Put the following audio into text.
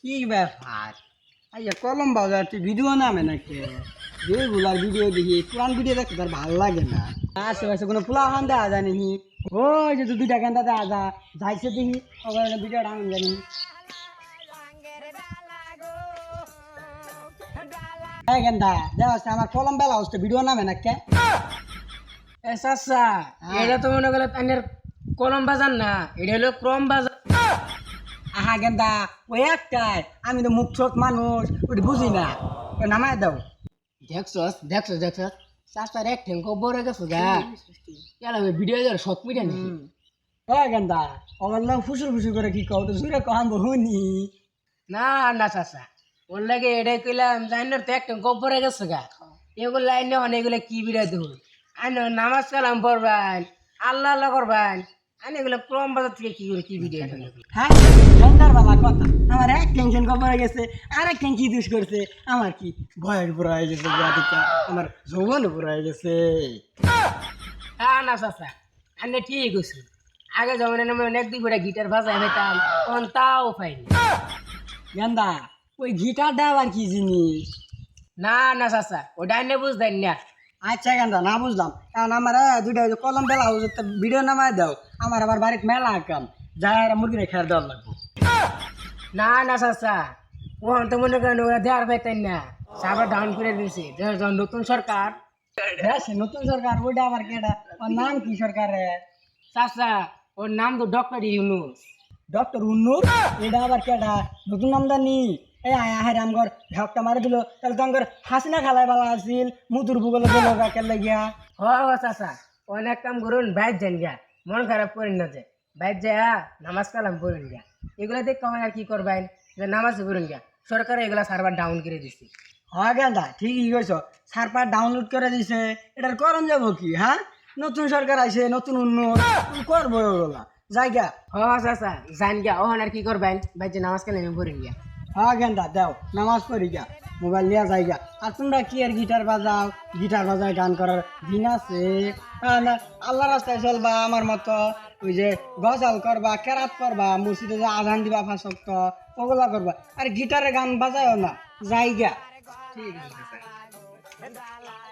কি ব্যাপার আইয়া কলম বাজার তুই ভিডিও নামে নাকি রেগুলার ভিডিও দেখি পুরান ভিডিও দেখতে তার ভালো লাগে না আশেপাশে কোনো পোলা হান দেওয়া জানি ওই যে দুইটা গেন্দা দেওয়া যা যাইছে দেখি ওখানে ভিডিওটা আনন্দ জানি হ্যাঁ গেন্দা দেওয়া আমার কলম বেলা হচ্ছে ভিডিও নামে না কে এ চাচা এটা তো মনে করলে তানের কলম বাজার না, এটা হলো ক্রম বাজার। আহা গেন্দা ওই একটাই আমি তো মুখ ছোট মানুষ ওটা বুঝি না ওই নামায় দাও দেখছস দেখছস দেখছস চাচার এক ঠেঙ্ক বড় গেছো গা, এলা ভিডিও যার শখ মিটে নাকি? ওই গেন্দা আমার নাম ফুসুর ফুসুর করে কি কও তো সুরে কম বহুনি না না চাচা, ওর লাগে এটাই কইলাম জাইনের তো এক ঠেঙ্ক বড় গেছো গা, এগুলো লাইনে অনেকগুলো কি বিড়া দেবো আইন নামাজ কালাম পড়বেন, আল্লাহ আল্লাহ করবেন, আইন এগুলো ক্রম বাজার থেকে কি করে কি ভিডিও হ্যাঁ গেন্দার বালা কথা আমার এক টেনশন কবর গেছে আর এক কি দুষ করছে আমার কি ভয়ের বুড়া হয়ে গেছে গাড়িটা আমার যৌবন বুড়া হয়ে গেছে হ্যাঁ না চাচা আইনে ঠিক হয়েছে, আগে যেমন আমি অনেক দুই করে গিটার বাজাই পেতাম তখন তাও পাইনি। গেন্দা ওই গিটারটা আবার কি জিনিস না না চাচা ওটা আইনে বুঝতেন না। আচ্ছা গেন্দা না বুঝলাম কারণ আমার দুইটা কলম বেলা ভিডিও নামায় দাও আমার আবার বাড়িতে মেলা কাম যাই মুরগিরে খেয়ার দেওয়ার লাগবো না না চাচা ওখান তো মনে করেন ওরা দেওয়ার পাইতেন না, সার্ভার ডাউন করে দিয়েছে যখন নতুন সরকার। হ্যাঁ সে নতুন সরকার ওইটা আবার কেটা ওর নাম কি সরকারের চাচা ওর নাম তো ডক্টর ইউনুস। ডক্টর উন্নুর এটা আবার কেটা নতুন আমদানি এই আয় আহে রামগর ঢকটা মারে দিল তাহলে তো আমার হাসিনা খালাই বালা আছিল মুতুর ভূগোলে দিল কাকের লাগিয়া হ চাচা অনেক কাম করুন বাইর যান গা, মন খারাপ করেন না যে বাইর যা নামাজ কালাম পড়েন গা, এগুলা দেখ কমায় আর কি করবেন নামাজ পড়েন গা, সরকার এগুলা সার্ভার ডাউন করে দিচ্ছে। হ্যাঁ গেন্দা ঠিকই কইছ সারপার ডাউনলোড করে দিছে এটার করণ যাব কি হ্যাঁ নতুন সরকার আইছে নতুন উন্নত করবো ওগুলা জায়গা হ চাচা যান গা, ওখানে আর কি করবেন বাইর যে নামাজ কালাম পড়েন গা। হ্যাঁ গেন্দা দেও নামাজ পড়ি গা মোবাইল নিয়ে যাইগা আর তোমরা কি আর গিটার বাজায় গান করার দিন আছে না আল্লাহ রাস্তায় চলবা আমার মতো ওই যে গজাল করবা কেরাত করবা মসজিদে যে আজান দিবা ফাঁসক্ত ওগুলা করবা আর গিটারে গান বাজায়ও না জায়গা ঠিক আছে চাচা।